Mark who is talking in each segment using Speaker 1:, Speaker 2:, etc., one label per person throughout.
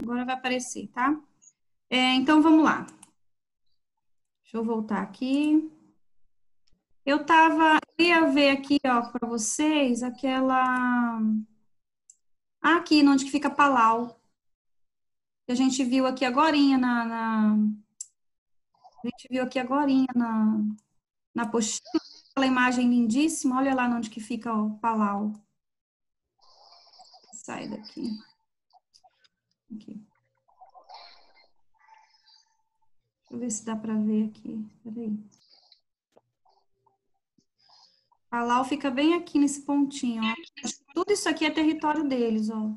Speaker 1: Agora vai aparecer, tá? Então, vamos lá. Deixa eu voltar aqui. Eu ia ver aqui, ó, para vocês, aquela... aqui, onde que fica Palau. Que a gente viu aqui agorinha a gente viu aqui agorinha na apostila, aquela imagem lindíssima. Olha lá onde que fica o Palau. Sai daqui. Aqui. Deixa eu ver se dá para ver aqui. Peraí. Palau fica bem aqui nesse pontinho, ó. Tudo isso aqui é território deles, ó.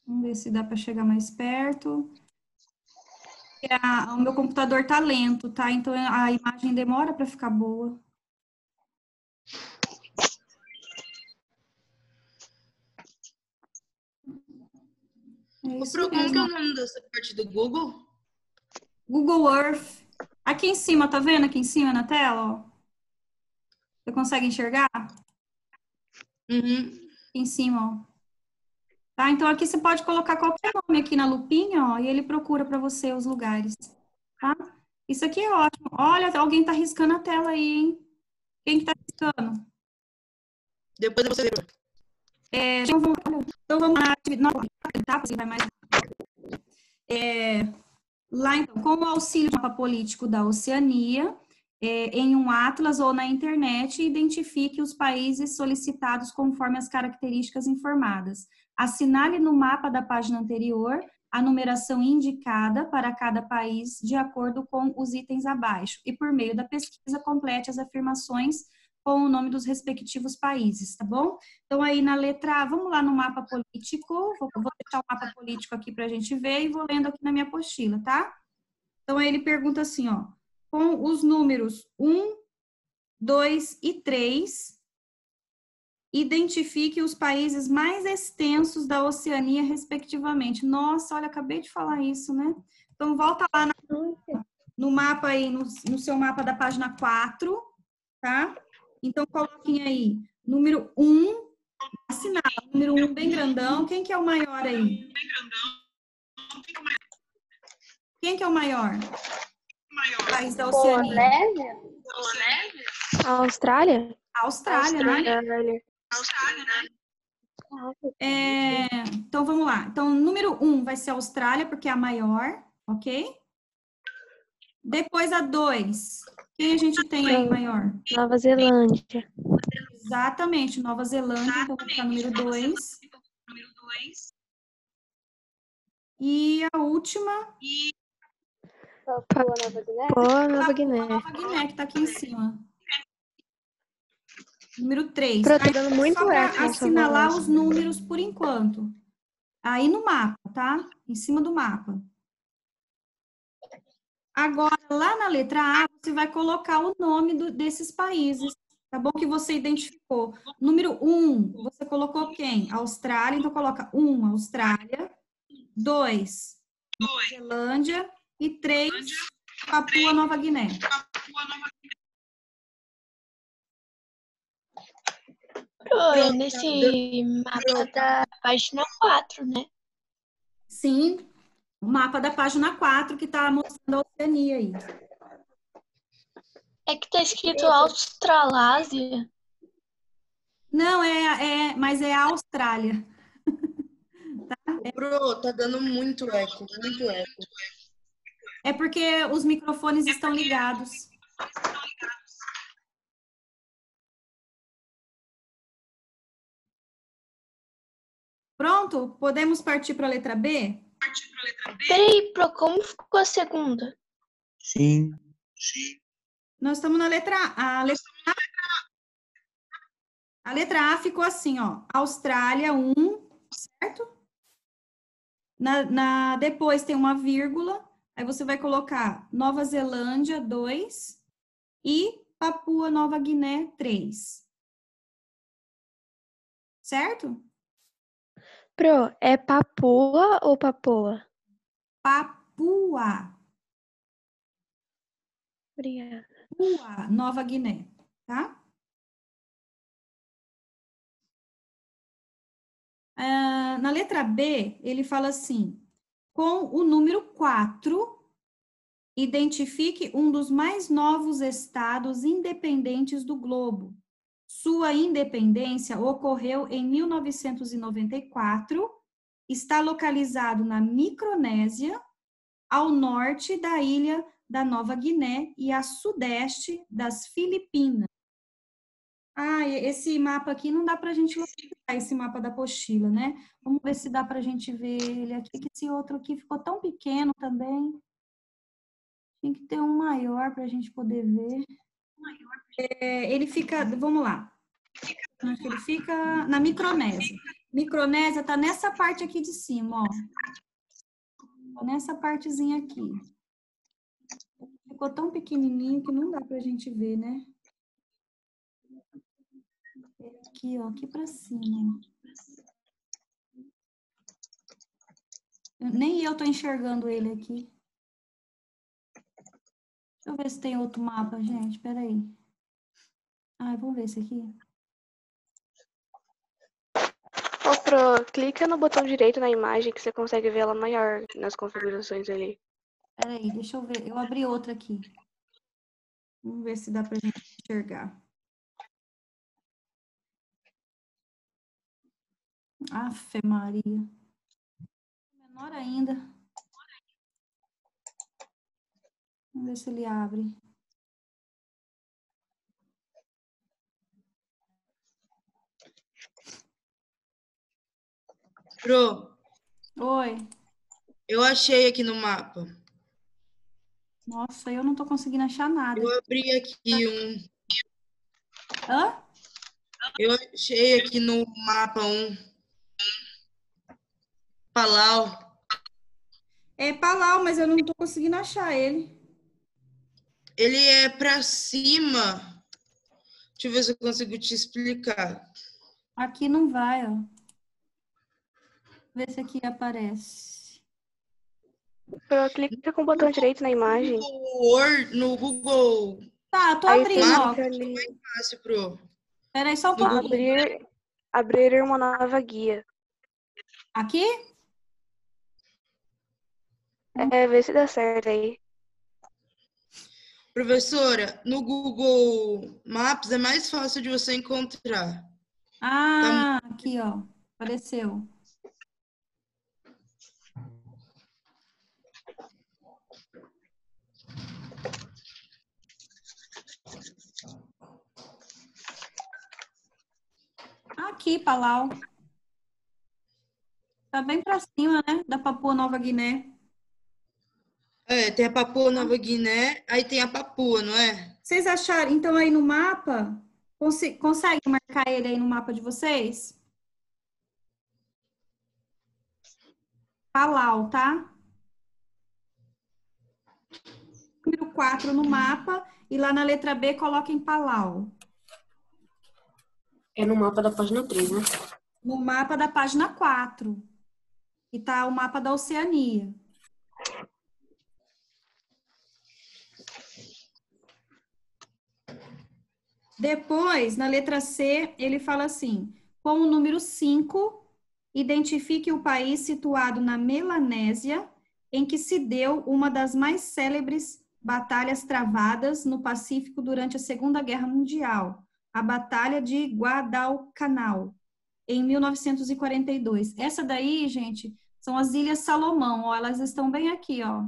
Speaker 1: Vamos ver se dá para chegar mais perto. O meu computador tá lento, tá? Então a imagem demora para ficar boa. É isso
Speaker 2: Como que
Speaker 1: mesmo.
Speaker 2: é o nome dessa parte do Google?
Speaker 1: Google Earth. Aqui em cima, tá vendo? Aqui em cima na tela, ó. Você consegue enxergar?
Speaker 2: Uhum.
Speaker 1: Aqui em cima, ó. Tá? Então aqui você pode colocar qualquer nome aqui na lupinha, ó, e ele procura para você os lugares, tá? Isso aqui é ótimo. Olha, alguém tá riscando a tela aí, hein? Quem que tá riscando?
Speaker 2: Depois você lembra.
Speaker 1: Então vamos lá, tá? Assim vai mais. Lá, então, com o auxílio do mapa político da Oceania, em um atlas ou na internet, identifique os países solicitados conforme as características informadas. Assinale no mapa da página anterior a numeração indicada para cada país de acordo com os itens abaixo. E por meio da pesquisa, complete as afirmações com o nome dos respectivos países, tá bom? Então, aí na letra A, vamos lá no mapa político, vou deixar o mapa político aqui para a gente ver e vou lendo aqui na minha apostila, tá? Então, aí ele pergunta assim, ó, com os números 1, 2 e 3, identifique os países mais extensos da Oceania, respectivamente. Nossa, olha, acabei de falar isso, né? Então, volta lá no mapa aí, no seu mapa da página 4, tá? Então, coloquem aí, número 1, assinala, número 1 bem grandão. Quem que é o maior aí? Quem que é o maior? País da Oceania.
Speaker 3: A Austrália?
Speaker 1: A Austrália, né? Então, vamos lá. Então, número 1 vai ser a Austrália, porque é a maior, ok? Depois a 2. Quem a gente tem aí maior?
Speaker 3: Nova Zelândia.
Speaker 1: Exatamente, Nova Zelândia, então vai ficar número 2. E a última?
Speaker 3: Papua Nova Guiné.
Speaker 1: Nova Guiné, que tá aqui em cima. Número 3.
Speaker 3: Tá dando muito
Speaker 1: Só para
Speaker 3: eco na sua
Speaker 1: assinalar
Speaker 3: voz.
Speaker 1: os números por enquanto. Aí no mapa, tá? Em cima do mapa. Agora, lá na letra A, você vai colocar o nome desses países, tá bom? Que você identificou. Número 1, você colocou quem? Austrália, então coloca 1, Austrália. 2, Nova Zelândia. E 3, Papua Nova Guiné.
Speaker 4: É nesse mapa da página 4, né?
Speaker 1: Sim, o mapa da página 4, que está mostrando a Oceania aí.
Speaker 4: É que tá escrito Australásia.
Speaker 1: Não, mas é a Austrália.
Speaker 2: Pro, tá dando muito eco, muito eco.
Speaker 1: É porque os microfones estão ligados. Pronto? Podemos partir para a letra B?
Speaker 4: Peraí, Pro, como ficou a segunda?
Speaker 5: Sim.
Speaker 1: Nós estamos na letra A. A letra A ficou assim, ó. Austrália, 1, certo? Depois tem uma vírgula. Aí você vai colocar Nova Zelândia, 2. E Papua Nova Guiné, 3. Certo?
Speaker 3: Pro, é Papua ou Papoa?
Speaker 1: Papua.
Speaker 3: Obrigada.
Speaker 1: Papua Nova Guiné, tá? Na letra B, ele fala assim, com o número 4, identifique um dos mais novos estados independentes do globo. Sua independência ocorreu em 1994, está localizado na Micronésia, ao norte da ilha da Nova Guiné e a sudeste das Filipinas. Esse mapa aqui não dá para a gente localizar, esse mapa da apostila, né? Vamos ver se dá para a gente ver ele aqui, que esse outro aqui ficou tão pequeno também. Tem que ter um maior para a gente poder ver. Ele fica, vamos lá. Ele fica na Micronésia. Micronésia está nessa parte aqui de cima, ó. Tá nessa partezinha aqui. Ficou tão pequenininho que não dá para a gente ver, né? Aqui, ó, aqui para cima. Nem eu tô enxergando ele aqui. Deixa eu ver se tem outro mapa, gente. Peraí. Vamos ver esse aqui.
Speaker 3: Pro, clica no botão direito na imagem que você consegue ver ela maior nas configurações ali.
Speaker 1: Peraí, deixa eu ver. Eu abri outra aqui. Vamos ver se dá pra gente enxergar. Afe Maria. Menor ainda. Vamos ver se ele abre.
Speaker 2: Pro,
Speaker 1: Oi.
Speaker 2: eu achei aqui no mapa.
Speaker 1: Nossa, eu não tô conseguindo achar nada.
Speaker 2: Eu abri aqui um.
Speaker 1: Hã?
Speaker 2: Eu achei aqui no mapa um. Palau.
Speaker 1: É Palau, mas eu não tô conseguindo achar ele.
Speaker 2: Ele é para cima. Deixa eu ver se eu consigo te explicar.
Speaker 1: Aqui não vai, ó. Vê se aqui aparece.
Speaker 3: Pro, clica com o botão direito na imagem.
Speaker 2: No Google.
Speaker 1: Tá, tô
Speaker 3: Aí
Speaker 1: abrindo,
Speaker 3: você
Speaker 1: ó.
Speaker 3: clica ali.
Speaker 2: Fácil, Pro.
Speaker 1: Peraí, só um pouquinho.
Speaker 3: Abrir uma nova guia.
Speaker 1: Aqui?
Speaker 3: Vê se dá certo aí.
Speaker 2: Professora, no Google Maps é mais fácil de você encontrar.
Speaker 1: Aqui, ó. Apareceu. Aqui, Palau. Tá bem pra cima, né? Da Papua Nova Guiné.
Speaker 2: Tem a Papua Nova Guiné, aí tem a Papua, não é?
Speaker 1: Vocês acharam, então, aí no mapa? Consegue marcar ele aí no mapa de vocês? Palau, tá? Número 4 no mapa. E lá na letra B, coloquem Palau.
Speaker 5: É no mapa da página 3, né?
Speaker 1: No mapa da página 4. E tá o mapa da Oceania. Depois, na letra C, ele fala assim, com o número 5, identifique o país situado na Melanésia, em que se deu uma das mais célebres batalhas travadas no Pacífico durante a Segunda Guerra Mundial, a Batalha de Guadalcanal, em 1942. Essa daí, gente, são as Ilhas Salomão, ó, elas estão bem aqui, ó,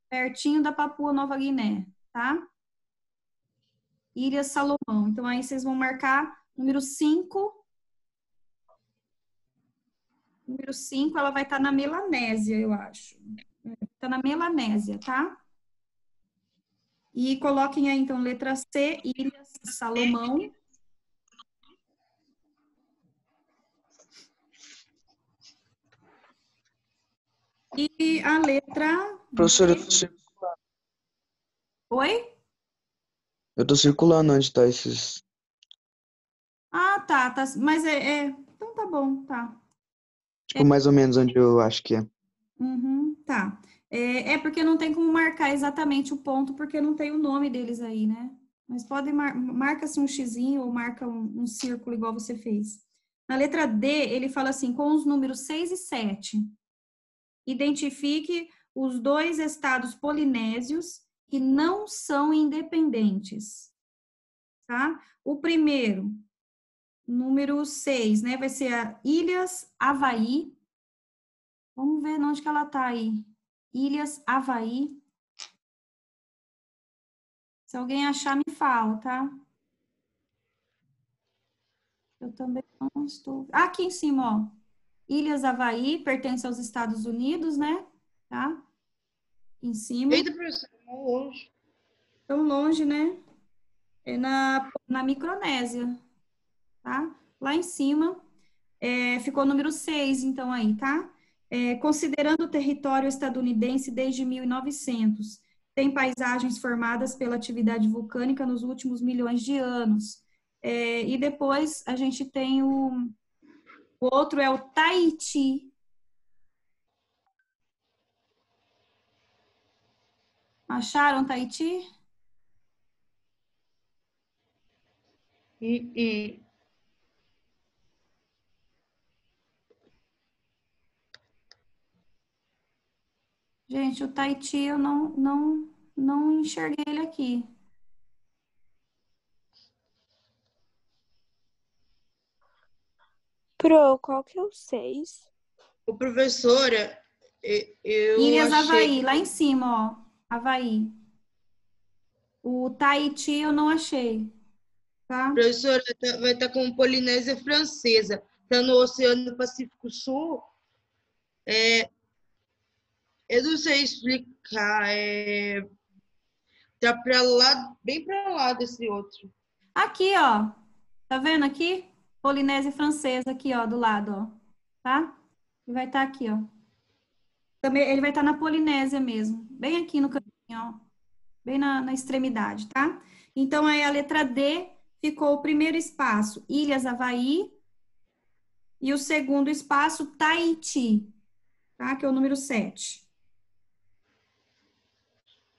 Speaker 1: pertinho da Papua Nova Guiné, tá? Ilhas Salomão. Então, aí vocês vão marcar número 5. Número 5, ela vai estar na Melanésia, eu acho. Está na Melanésia, tá? E coloquem aí, então, letra C, Ilhas Salomão. E a letra...
Speaker 6: Professora,
Speaker 1: Oi?
Speaker 6: eu tô circulando onde tá esses.
Speaker 1: Tá. Mas então tá bom, tá.
Speaker 6: Tipo, mais ou menos onde eu acho que é.
Speaker 1: Tá. Porque não tem como marcar exatamente o ponto, porque não tem o nome deles aí, né? Mas pode marca assim um xizinho ou marca um círculo igual você fez. Na letra D, ele fala assim, com os números 6 e 7, identifique os 2 estados polinésios que não são independentes, tá? O primeiro, número 6, né, vai ser a Ilhas Havaí. Vamos ver onde que ela tá aí. Ilhas Havaí. Se alguém achar, me fala, tá? Eu também não estou... Aqui em cima, ó. Ilhas Havaí, pertence aos Estados Unidos, né? Tá? Em cima.
Speaker 2: Eita, professor, não longe.
Speaker 1: Tão longe, né? É na Micronésia, tá? Lá em cima. Ficou o número 6, então, aí, tá? Considerando o território estadunidense desde 1900, tem paisagens formadas pela atividade vulcânica nos últimos milhões de anos. E depois a gente tem o outro é o Tahiti. Acharam Tahiti? Gente, o Tahiti eu não enxerguei ele aqui.
Speaker 3: Pro, qual que é o 6?
Speaker 2: Ô, professora, eu
Speaker 1: Ilhas
Speaker 2: achei...
Speaker 1: Havaí, lá em cima, ó. Havaí. O Tahiti eu não achei, tá?
Speaker 2: Professora, vai estar com Polinésia Francesa. Está no Oceano Pacífico Sul. Eu não sei explicar. Tá para lá, bem para lá desse outro.
Speaker 1: Aqui, ó. Tá vendo aqui? Polinésia Francesa aqui, ó, do lado, ó. Tá? Ele vai estar aqui, ó. Também, ele vai estar na Polinésia mesmo. Bem aqui no cantinho, ó. Bem na extremidade, tá? Então, aí a letra D ficou o primeiro espaço, Ilhas Havaí, e o segundo espaço, Tahiti, tá? Que é o número 7.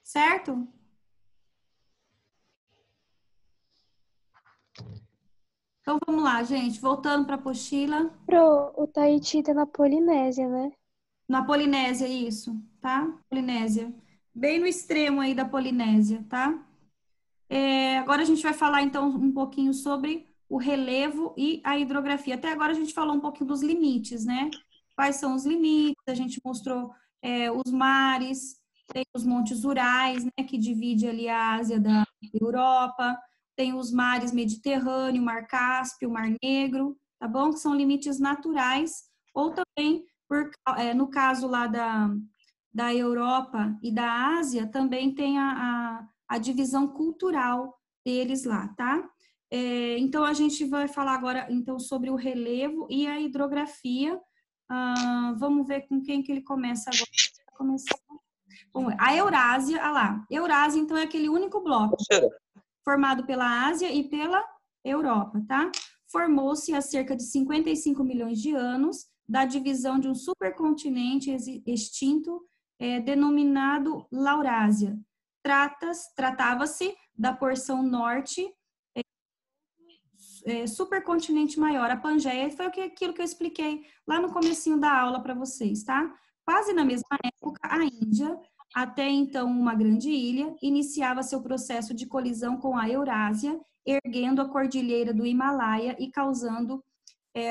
Speaker 1: Certo? Então, vamos lá, gente. Voltando para a apostila.
Speaker 3: Pro, o Tahiti tá na Polinésia, né?
Speaker 1: Na Polinésia, isso, tá? Polinésia. Bem no extremo aí da Polinésia, tá? Agora a gente vai falar, então, um pouquinho sobre o relevo e a hidrografia. Até agora a gente falou um pouquinho dos limites, né? Quais são os limites? A gente mostrou os mares, tem os montes Urais, né? Que divide ali a Ásia da Europa. Tem os mares Mediterrâneo, Mar Cáspio, Mar Negro, tá bom? Que são limites naturais, ou também, no caso lá da Europa e da Ásia, também tem a divisão cultural deles lá, tá? Então, a gente vai falar agora, então, sobre o relevo e a hidrografia. Vamos ver com quem que ele começa agora. Bom, a Eurásia, olha lá. Eurásia, então, é aquele único bloco formado pela Ásia e pela Europa, tá? Formou-se há cerca de 55 milhões de anos da divisão de um supercontinente extinto denominado Laurásia. Tratava-se da porção norte supercontinente maior, a Pangeia, foi aquilo que eu expliquei lá no comecinho da aula para vocês, tá? Quase na mesma época, a Índia, até então uma grande ilha, iniciava seu processo de colisão com a Eurásia, erguendo a cordilheira do Himalaia e causando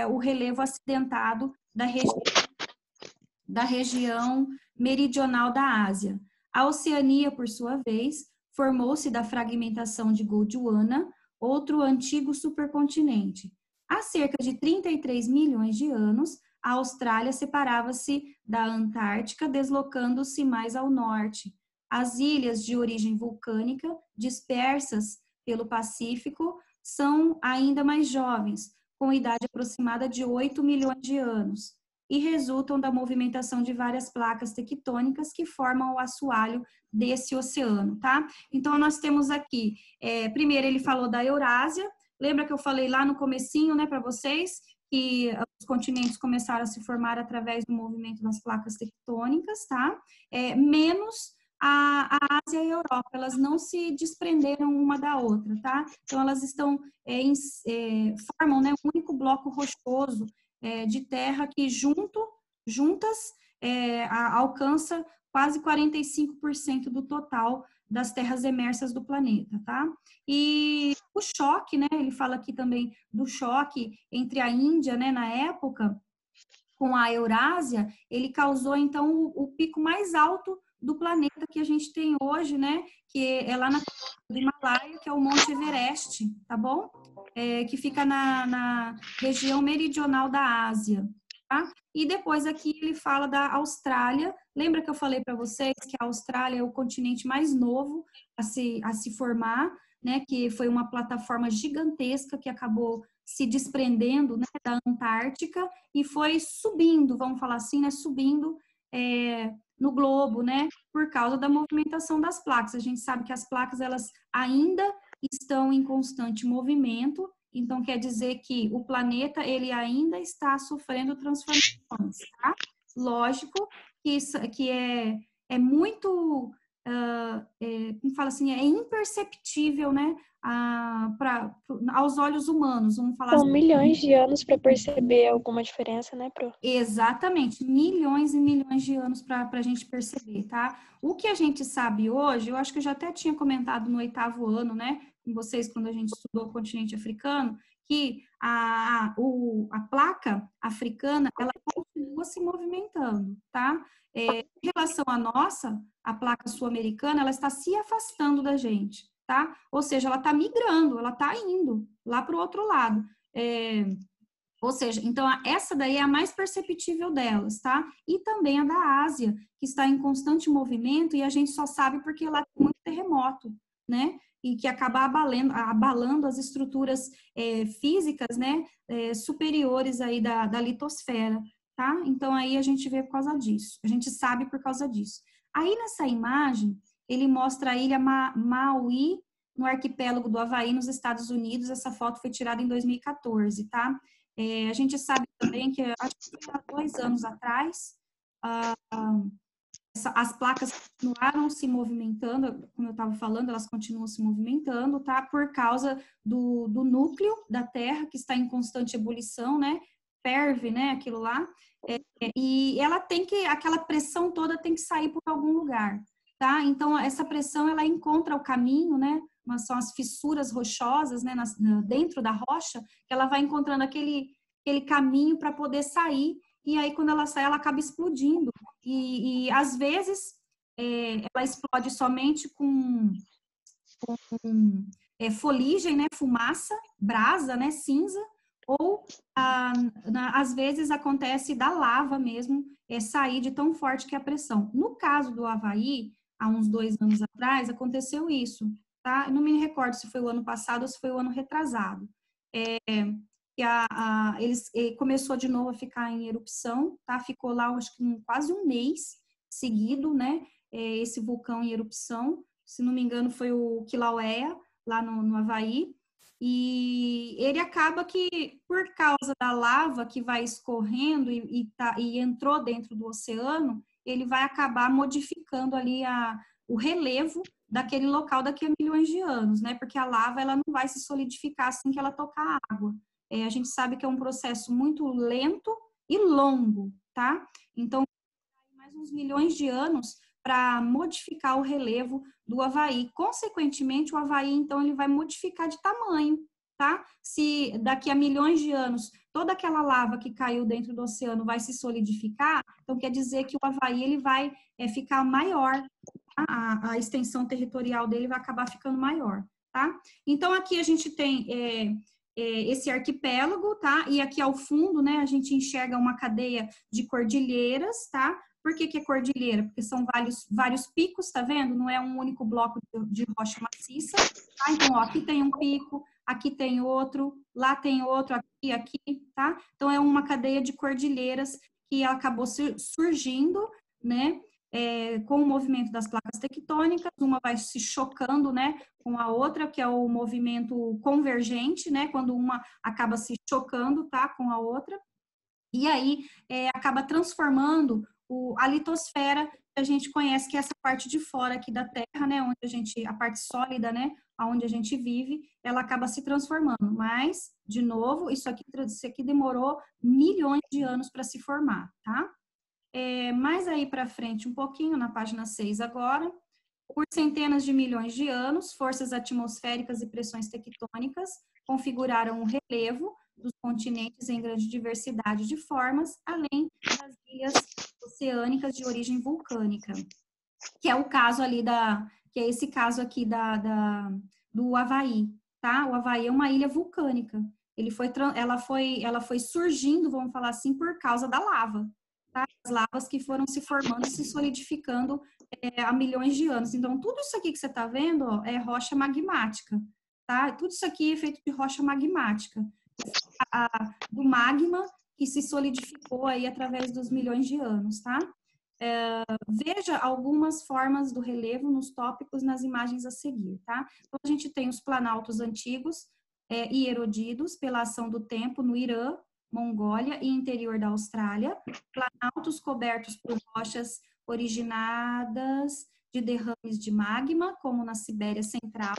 Speaker 1: o relevo acidentado da região meridional da Ásia. A Oceania, por sua vez, formou-se da fragmentação de Gondwana, outro antigo supercontinente. Há cerca de 33 milhões de anos, a Austrália separava-se da Antártica, deslocando-se mais ao norte. As ilhas de origem vulcânica, dispersas pelo Pacífico, são ainda mais jovens, com idade aproximada de 8 milhões de anos, e resultam da movimentação de várias placas tectônicas que formam o assoalho desse oceano, tá? Então, nós temos aqui, primeiro ele falou da Eurásia, lembra que eu falei lá no comecinho, né, para vocês, que os continentes começaram a se formar através do movimento das placas tectônicas, tá? Menos a Ásia e a Europa, elas não se desprenderam uma da outra, tá? Então, elas estão, formam, né, um único bloco rochoso de terra que juntas, alcança quase 45% do total das terras emersas do planeta, tá? E o choque, né, ele fala aqui também do choque entre a Índia, né, na época, com a Eurásia, ele causou, então, o pico mais alto do planeta que a gente tem hoje, né, que é lá do Himalaia, que é o Monte Everest, tá bom? Que fica na região meridional da Ásia, tá? E depois aqui ele fala da Austrália. Lembra que eu falei para vocês que a Austrália é o continente mais novo a se formar, né, que foi uma plataforma gigantesca que acabou se desprendendo, né, da Antártica e foi subindo, vamos falar assim, né, subindo no globo, né, por causa da movimentação das placas. A gente sabe que as placas, elas ainda estão em constante movimento, então quer dizer que o planeta, ele ainda está sofrendo transformações, tá? Lógico que isso que é muito, como fala assim, é imperceptível, né, aos olhos humanos, vamos falar
Speaker 3: São
Speaker 1: assim.
Speaker 3: milhões de anos para perceber alguma diferença, né, Pro?
Speaker 1: Exatamente, milhões e milhões de anos para a gente perceber, tá? O que a gente sabe hoje, eu acho que eu já até tinha comentado no 8º ano, né, com vocês, quando a gente estudou o continente africano, que a placa africana, ela continua se movimentando, tá? Em relação à nossa, a placa sul-americana, ela está se afastando da gente, tá? Ou seja, ela está migrando, ela está indo lá para o outro lado. Ou seja, então essa daí é a mais perceptível delas, tá? E também a da Ásia, que está em constante movimento e a gente só sabe porque lá tem muito terremoto, né? E que acaba abalando as estruturas físicas, né? Superiores aí da litosfera, tá? Então aí a gente vê por causa disso, a gente sabe por causa disso. Aí nessa imagem, ele mostra a ilha Maui, no arquipélago do Havaí, nos Estados Unidos. Essa foto foi tirada em 2014, tá? A gente sabe também que, acho que foi há 2 anos atrás, as placas continuaram se movimentando, como eu estava falando, elas continuam se movimentando, tá? Por causa do núcleo da Terra, que está em constante ebulição, né? Ferve, né? Aquilo lá. E ela tem que, aquela pressão toda tem que sair por algum lugar, tá? Então, essa pressão, ela encontra o caminho, né? Mas são as fissuras rochosas, né? Dentro da rocha, que ela vai encontrando aquele caminho para poder sair. E aí, quando ela sai, ela acaba explodindo. E às vezes, ela explode somente com foligem, né? Fumaça, brasa, né? Cinza. Ou, às vezes, acontece da lava mesmo sair de tão forte que é a pressão. No caso do Havaí, há uns 2 anos atrás, aconteceu isso, tá? Eu não me recordo se foi o ano passado ou se foi o ano retrasado. Começou de novo a ficar em erupção, tá? Ficou lá, acho que quase um mês seguido, né? Esse vulcão em erupção. Se não me engano, foi o Kilauea, lá no Havaí. E ele acaba que, por causa da lava que vai escorrendo e entrou dentro do oceano, ele vai acabar modificando ali o relevo daquele local daqui a milhões de anos, né? Porque a lava, ela não vai se solidificar assim que ela tocar a água. A gente sabe que é um processo muito lento e longo, tá? Então, mais uns milhões de anos para modificar o relevo do Havaí. Consequentemente, o Havaí, então, ele vai modificar de tamanho, tá? Se daqui a milhões de anos toda aquela lava que caiu dentro do oceano vai se solidificar, então quer dizer que o Havaí, ele vai ficar maior, tá? A extensão territorial dele vai acabar ficando maior, tá? Então, aqui a gente tem esse arquipélago, tá? E aqui ao fundo, né, a gente enxerga uma cadeia de cordilheiras, tá? Por que é cordilheira? Porque são vários picos, tá vendo? Não é um único bloco de rocha maciça, tá? Então, ó, aqui tem um pico, aqui tem outro, lá tem outro, aqui, tá? Então, é uma cadeia de cordilheiras que acabou surgindo, né? Com o movimento das placas tectônicas, uma vai se chocando, né, com a outra, que é o movimento convergente, né, quando uma acaba se chocando, tá, com a outra, e aí acaba transformando a litosfera a gente conhece que é essa parte de fora aqui da Terra, né, onde a parte sólida, né, onde a gente vive, ela acaba se transformando. Mas, de novo, isso aqui demorou milhões de anos para se formar, tá? Mais aí para frente um pouquinho, na página 6 agora, por centenas de milhões de anos, forças atmosféricas e pressões tectônicas configuraram um relevo dos continentes em grande diversidade de formas, além das ilhas oceânicas de origem vulcânica, que é o caso ali que é esse caso aqui do Havaí, tá? O Havaí é uma ilha vulcânica. Ela foi surgindo, vamos falar assim, por causa da lava, tá? As lavas que foram se formando e se solidificando há milhões de anos. Então, tudo isso aqui que você está vendo, ó, é rocha magmática, tá? Tudo isso aqui é feito de rocha magmática, do magma que se solidificou aí através dos milhões de anos, tá? Veja algumas formas do relevo nos tópicos nas imagens a seguir, tá? Então, a gente tem os planaltos antigos e erodidos pela ação do tempo no Irã, Mongólia e interior da Austrália, planaltos cobertos por rochas originadas de derrames de magma, como na Sibéria Central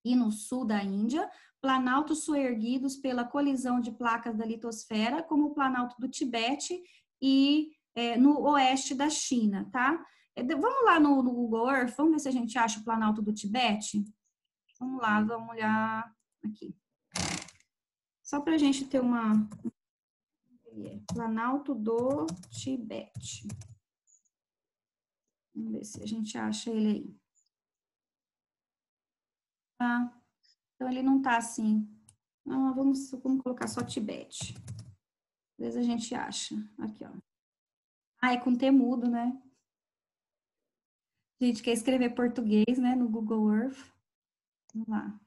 Speaker 1: e no sul da Índia, planaltos soerguidos pela colisão de placas da litosfera, como o planalto do Tibete e no oeste da China, tá? Vamos lá no Google Earth, vamos ver se a gente acha o planalto do Tibete? Vamos lá, vamos olhar aqui. Só para a gente ter uma... Planalto do Tibete. Vamos ver se a gente acha ele aí. Ah, então ele não tá assim. Não, vamos colocar só Tibete. Às vezes a gente acha. Aqui, ó. Ah, é com T mudo, né? A gente quer escrever português, né, no Google Earth. Vamos lá.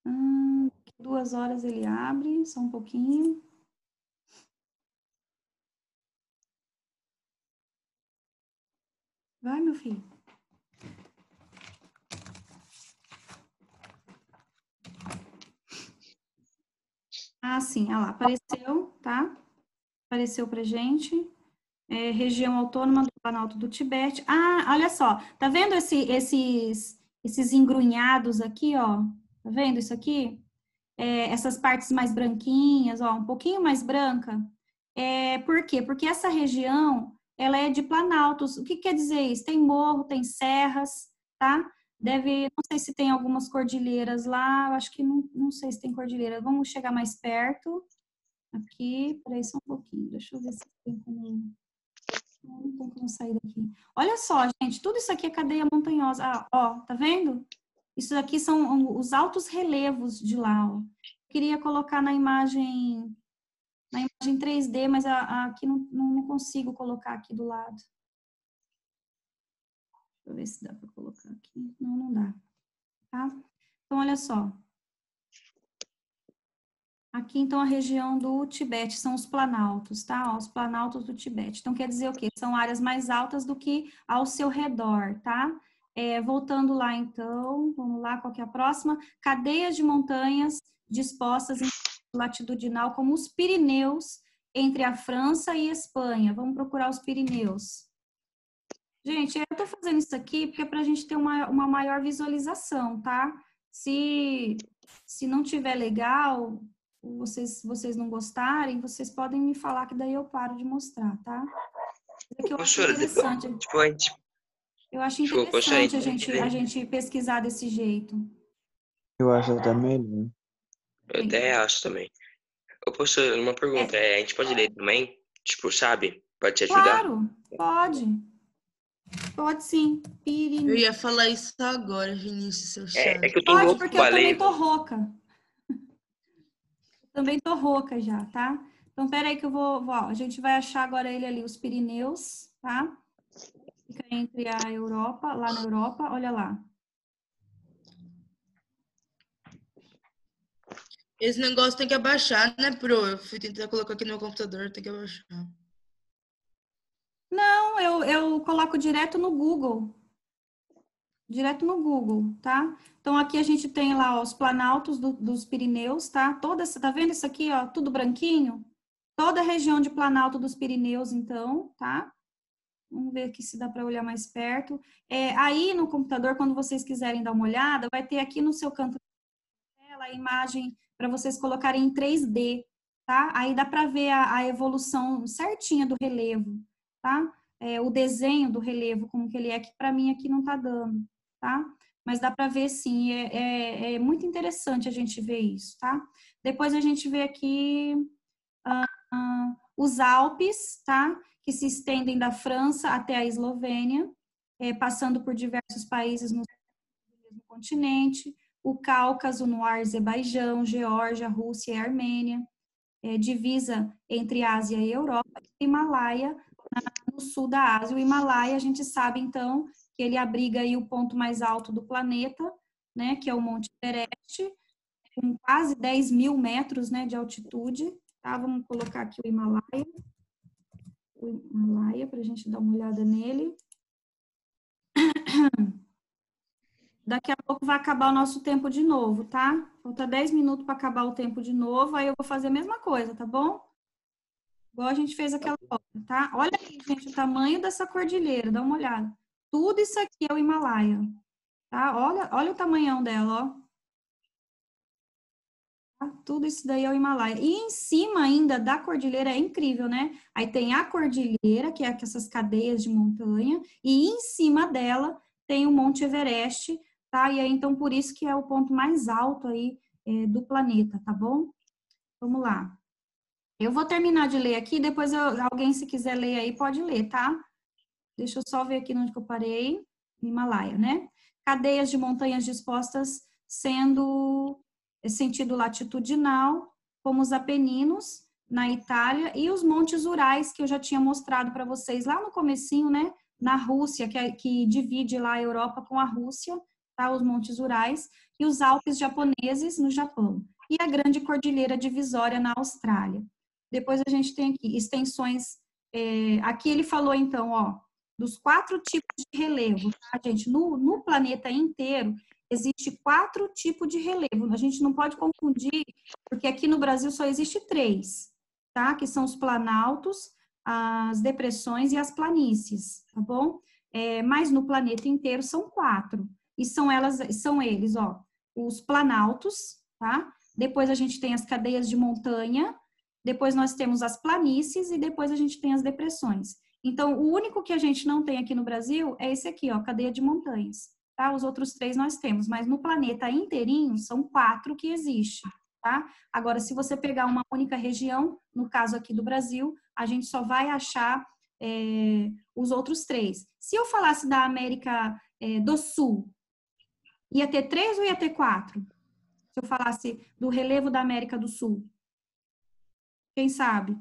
Speaker 1: Ah, 2 horas ele abre, só um pouquinho. Vai, meu filho. Ah, sim, olha lá, apareceu, tá? Apareceu pra gente. Região autônoma do Planalto do Tibete. Ah, olha só, tá vendo esses engrunhados aqui, ó? Tá vendo isso aqui? Essas partes mais branquinhas, ó, um pouquinho mais branca. Por quê? Porque essa região, ela é de planaltos. O que quer dizer isso? Tem morro, tem serras, tá? Não sei se tem algumas cordilheiras lá, eu acho que não sei se tem cordilheira. Vamos chegar mais perto. Aqui, peraí só um pouquinho, deixa eu ver se tem como... Não tem como sair daqui. Olha só, gente, tudo isso aqui é cadeia montanhosa. Ah, ó, tá vendo? Isso aqui são os altos relevos de lá, ó. Queria colocar na imagem 3D, mas aqui não consigo colocar aqui do lado. Deixa eu ver se dá para colocar aqui. Não dá. Tá? Então, olha só. Aqui, então, a região do Tibete são os planaltos, tá? Ó, os planaltos do Tibete. Então, quer dizer o quê? São áreas mais altas do que ao seu redor, tá? Voltando lá, então, vamos lá, qual que é a próxima? Cadeias de montanhas dispostas em latitudinal, como os Pirineus, entre a França e a Espanha. Vamos procurar os Pirineus. Gente, eu tô fazendo isso aqui porque é para a gente ter uma maior visualização, tá? Se não tiver legal... vocês não gostarem, vocês podem me falar que daí eu paro de mostrar, tá? É que eu acho interessante. Eu acho interessante a gente pesquisar desse jeito.
Speaker 6: Eu acho até melhor.
Speaker 5: Eu até acho também. Ô, professor, uma pergunta. A gente pode ler também? Tipo, sabe? Pode te ajudar?
Speaker 1: Claro, pode. Pode sim.
Speaker 2: Eu ia falar isso agora, Vinícius, seu chato.
Speaker 5: É que eu tô
Speaker 1: Pode,
Speaker 5: louco
Speaker 1: porque
Speaker 5: pra
Speaker 1: eu também
Speaker 5: ler.
Speaker 1: tô rouca. Também tô rouca já, tá? Então, peraí que eu vou... Ó, a gente vai achar agora ele ali, os Pirineus, tá? Fica entre a Europa, lá na Europa, olha lá.
Speaker 2: Esse negócio tem que abaixar, né, Pro? Eu fui tentar colocar aqui no meu computador, tem que abaixar.
Speaker 1: Não, eu coloco direto no Google. Direto no Google, tá? Então, aqui a gente tem lá ó, os planaltos dos Pirineus, tá? Tá vendo isso aqui, ó, tudo branquinho? Toda a região de Planalto dos Pirineus, então, tá? Vamos ver aqui se dá para olhar mais perto. Aí no computador, quando vocês quiserem dar uma olhada, vai ter aqui no seu canto da tela a imagem para vocês colocarem em 3D, tá? Aí dá para ver a evolução certinha do relevo, tá? O desenho do relevo, como que ele é, que para mim aqui não tá dando, tá? Mas dá para ver sim, é muito interessante a gente ver isso, tá? Depois a gente vê aqui os Alpes, tá? Que se estendem da França até a Eslovênia, passando por diversos países no mesmo continente, o Cáucaso no Azerbaijão, Geórgia, Rússia e Armênia, divisa entre Ásia e Europa, e Himalaia no sul da Ásia. O Himalaia, a gente sabe, então, que ele abriga aí o ponto mais alto do planeta, né, que é o Monte Everest, com quase 10 mil metros, né, de altitude, tá? Vamos colocar aqui o Himalaia, para a gente dar uma olhada nele. Daqui a pouco vai acabar o nosso tempo de novo, tá? Falta 10 minutos para acabar o tempo de novo, aí eu vou fazer a mesma coisa, tá bom? Igual a gente fez aquela hora, tá? Olha aí, gente, o tamanho dessa cordilheira, dá uma olhada. Tudo isso aqui é o Himalaia, tá? Olha o tamanhão dela, ó. Tudo isso daí é o Himalaia. E em cima ainda da cordilheira é incrível, né? Aí tem a cordilheira, que é essas cadeias de montanha, e em cima dela tem o Monte Everest, tá? E aí, então, por isso que é o ponto mais alto aí do planeta, tá bom? Vamos lá. Eu vou terminar de ler aqui, depois alguém, se quiser ler aí, pode ler, tá? Deixa eu só ver aqui onde que eu parei. Himalaia, né? Cadeias de montanhas dispostas sendo sentido latitudinal, como os Apeninos, na Itália, e os Montes Urais, que eu já tinha mostrado para vocês lá no comecinho, né? Na Rússia, que divide lá a Europa com a Rússia, tá? Os Montes Urais, e os Alpes japoneses no Japão, e a Grande Cordilheira Divisória na Austrália. Depois a gente tem aqui extensões, aqui ele falou então, ó, dos 4 tipos de relevo, tá, gente? No planeta inteiro, existe 4 tipos de relevo. A gente não pode confundir, porque aqui no Brasil só existe 3, tá? Que são os planaltos, as depressões e as planícies, tá bom? Mas no planeta inteiro são 4. E são eles, ó, os planaltos, tá? Depois a gente tem as cadeias de montanha, depois nós temos as planícies e depois a gente tem as depressões. Então, o único que a gente não tem aqui no Brasil é esse aqui, ó, cadeia de montanhas, tá? Os outros 3 nós temos, mas no planeta inteirinho são 4 que existem, tá? Agora, se você pegar uma única região, no caso aqui do Brasil, a gente só vai achar os outros 3. Se eu falasse da América do Sul, ia ter 3 ou ia ter 4? Se eu falasse do relevo da América do Sul? Quem sabe?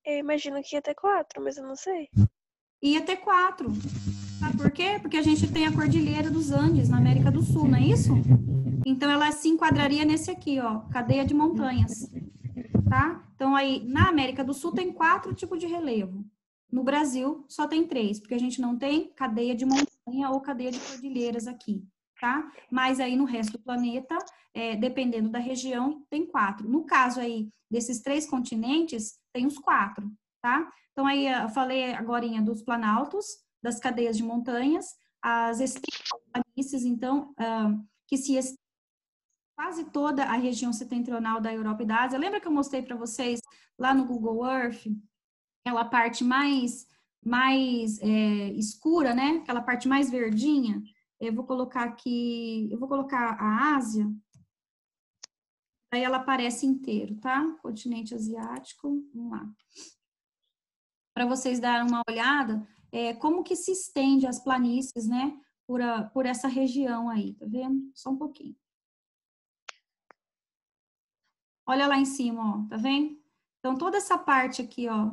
Speaker 3: Eu imagino que ia ter 4, mas eu não sei.
Speaker 1: Ia ter 4. Sabe por quê? Porque a gente tem a Cordilheira dos Andes na América do Sul, não é isso? Então, ela se enquadraria nesse aqui, ó, cadeia de montanhas, tá? Então, aí, na América do Sul tem 4 tipos de relevo. No Brasil, só tem 3, porque a gente não tem cadeia de montanha ou cadeia de cordilheiras aqui, tá? Mas aí, no resto do planeta, dependendo da região, tem 4. No caso aí, desses 3 continentes, tem os 4, tá? Então, aí, eu falei agorinha dos planaltos, das cadeias de montanhas, as planícies, então, que se quase toda a região setentrional da Europa e da Ásia. Lembra que eu mostrei para vocês lá no Google Earth, aquela parte mais escura, né? Aquela parte mais verdinha. Eu vou colocar aqui, eu vou colocar a Ásia, aí ela aparece inteiro, tá? Continente asiático, vamos lá. Para vocês darem uma olhada, como que se estende as planícies, né? Por essa região aí, tá vendo? Só um pouquinho. Olha lá em cima, ó, tá vendo? Então, toda essa parte aqui, ó,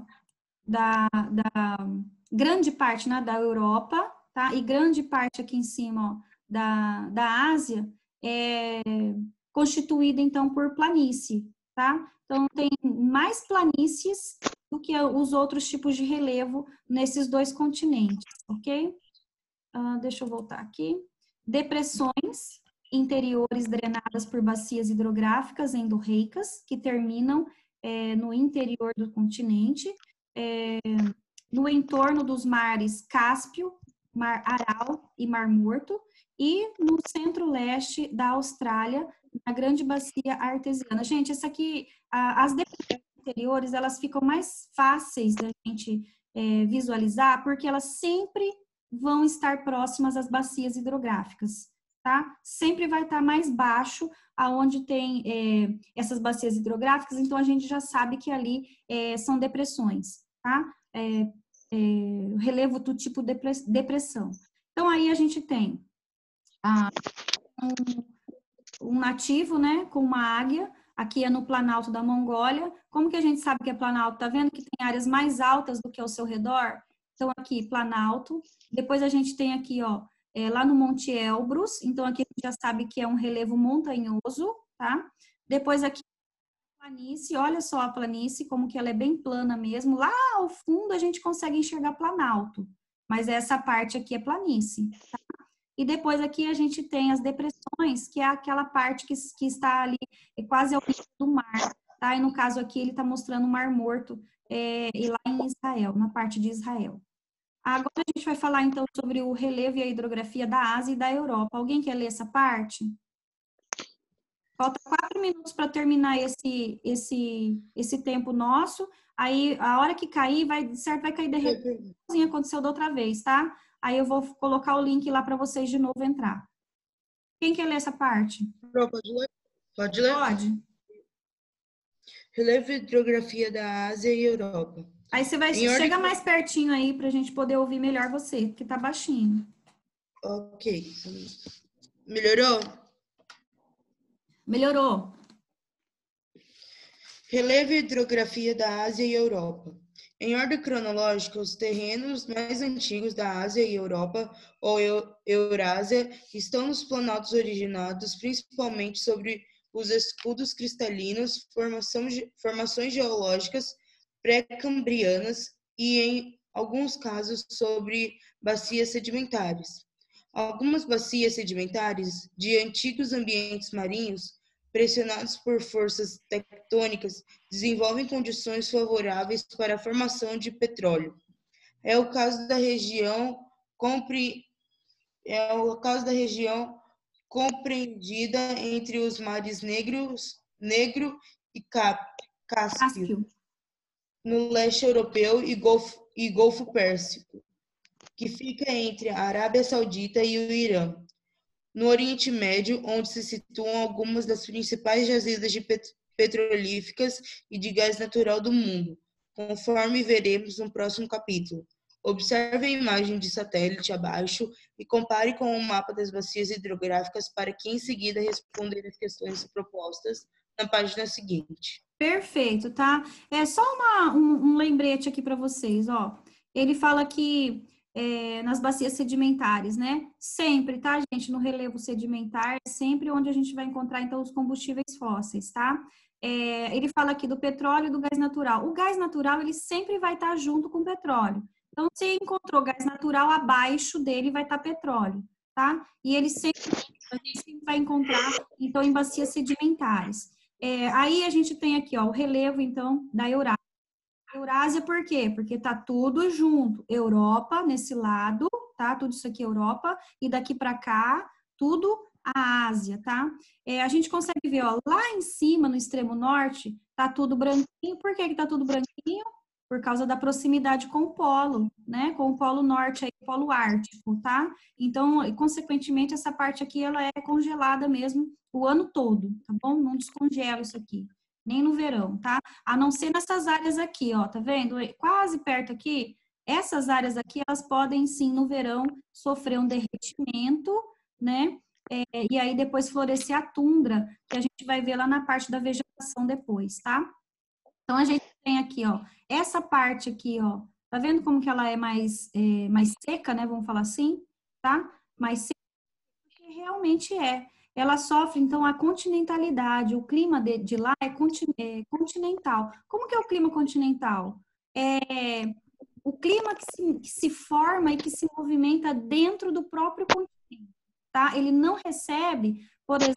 Speaker 1: da grande parte, né, da Europa, tá? E grande parte aqui em cima, ó, da Ásia, é constituída, então, por planície, tá? Então, tem mais planícies do do que os outros tipos de relevo nesses dois continentes, ok? Deixa eu voltar aqui. Depressões interiores drenadas por bacias hidrográficas endorreicas, que terminam no interior do continente, no entorno dos mares Cáspio, Mar Aral e Mar Morto, e no centro-leste da Austrália, na Grande Bacia Artesiana. Gente, essa aqui, as depressões interiores, elas ficam mais fáceis da gente visualizar, porque elas sempre vão estar próximas às bacias hidrográficas, tá? Sempre vai estar mais baixo aonde tem essas bacias hidrográficas, então a gente já sabe que ali são depressões, tá? Relevo do tipo depressão. Então, aí a gente tem um nativo, né, com uma águia, aqui é no Planalto da Mongólia. Como que a gente sabe que é Planalto? Tá vendo que tem áreas mais altas do que ao seu redor? Então, aqui, Planalto. Depois a gente tem aqui, ó, lá no Monte Elbrus. Então, aqui a gente já sabe que é um relevo montanhoso, tá? Depois aqui, planície. Olha só a planície, como que ela é bem plana mesmo. Lá ao fundo a gente consegue enxergar Planalto. Mas essa parte aqui é planície, tá? E depois aqui a gente tem as depressões, que é aquela parte que está ali quase ao nível do mar, tá? E no caso aqui ele está mostrando o Mar Morto, e lá em Israel, na parte de Israel. Agora a gente vai falar então sobre o relevo e a hidrografia da Ásia e da Europa. Alguém quer ler essa parte? Falta 4 minutos para terminar esse tempo nosso. Aí, a hora que cair, vai cair de repente, aconteceu da outra vez, tá? Aí eu vou colocar o link lá para vocês de novo entrar. Quem quer ler essa parte?
Speaker 2: Pode ler? Pode ler?
Speaker 1: Pode.
Speaker 2: Relevo e hidrografia da Ásia e Europa.
Speaker 1: Aí você vai chega mais pertinho aí para a gente poder ouvir melhor você, porque tá baixinho.
Speaker 2: Ok. Melhorou?
Speaker 1: Melhorou.
Speaker 2: Relevo e hidrografia da Ásia e Europa. Em ordem cronológica, os terrenos mais antigos da Ásia e Europa, ou Eurásia, estão nos planaltos originados principalmente sobre os escudos cristalinos, formações geológicas pré-cambrianas e, em alguns casos, sobre bacias sedimentares. Algumas bacias sedimentares de antigos ambientes marinhos, pressionados por forças tectônicas, desenvolvem condições favoráveis para a formação de petróleo. É o caso da região compreendida entre os mares Negro e Cáspio, no leste europeu e Golfo Pérsico, que fica entre a Arábia Saudita e o Irã. No Oriente Médio, onde se situam algumas das principais jazidas de petrolíferas e de gás natural do mundo, conforme veremos no próximo capítulo. Observe a imagem de satélite abaixo e compare com o mapa das bacias hidrográficas para que em seguida responder as questões propostas na página seguinte.
Speaker 1: Perfeito, tá? É só um lembrete aqui para vocês, ó. Ele fala que nas bacias sedimentares, né? Sempre, tá, gente? No relevo sedimentar, é sempre onde a gente vai encontrar, então, os combustíveis fósseis, tá? Ele fala aqui do petróleo e do gás natural. O gás natural, ele sempre vai estar junto com o petróleo. Então, se encontrou gás natural, abaixo dele vai estar petróleo, tá? E a gente sempre vai encontrar, então, em bacias sedimentares. Aí a gente tem aqui, ó, o relevo, então, da Eurásia. Eurásia por quê? Porque tá tudo junto. Europa, nesse lado, tá? Tudo isso aqui é Europa. E daqui para cá, tudo a Ásia, tá? A gente consegue ver, ó, lá em cima, no extremo norte, tá tudo branquinho. Por que tá tudo branquinho? Por causa da proximidade com o polo, né? Com o polo norte, aí, o polo ártico, tá? Então, consequentemente, essa parte aqui, ela é congelada mesmo o ano todo, tá bom? Não descongela isso aqui, nem no verão, tá? A não ser nessas áreas aqui, ó, tá vendo? Quase perto aqui, essas áreas aqui, elas podem, sim, no verão, sofrer um derretimento, né? E aí, depois florescer a tundra, que a gente vai ver lá na parte da vegetação depois, tá? Então, a gente tem aqui, ó, essa parte aqui, ó, tá vendo como que ela é mais seca, né, vamos falar assim, tá? Mais seca, porque realmente é. Ela sofre, então, a continentalidade, o clima de lá é continental. Como que é o clima continental? o clima que se forma e que se movimenta dentro do próprio continente, tá? Ele não recebe, por exemplo,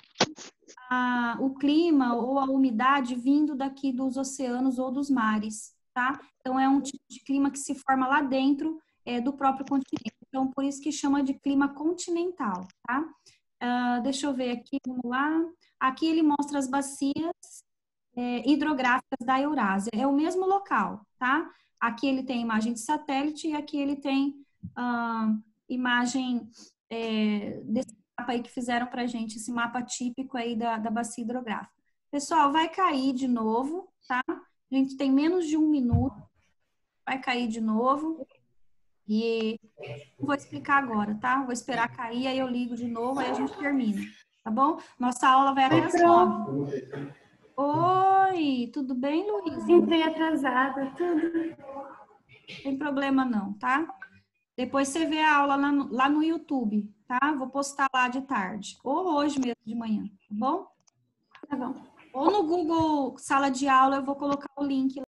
Speaker 1: o clima ou a umidade vindo daqui dos oceanos ou dos mares, tá? Então, é um tipo de clima que se forma lá dentro do próprio continente. Então, por isso que chama de clima continental, tá? Deixa eu ver aqui, vamos lá. Aqui ele mostra as bacias hidrográficas da Eurásia. É o mesmo local, tá? Aqui ele tem imagem de satélite e aqui ele tem imagem desse mapa aí que fizeram pra gente, esse mapa típico aí da bacia hidrográfica. Pessoal, vai cair de novo, tá? A gente tem menos de 1 minuto. Vai cair de novo. E vou explicar agora, tá? Vou esperar cair, aí eu ligo de novo, aí a gente termina, tá bom? Nossa aula vai até às 9. Oi, tudo bem, Luísa?
Speaker 7: Entrei atrasada, tudo.
Speaker 1: Não tem problema não, tá? Depois você vê a aula lá no YouTube, tá? Vou postar lá de tarde, ou hoje mesmo de manhã, tá bom?
Speaker 7: Tá bom.
Speaker 1: Ou no Google Sala de Aula eu vou colocar o link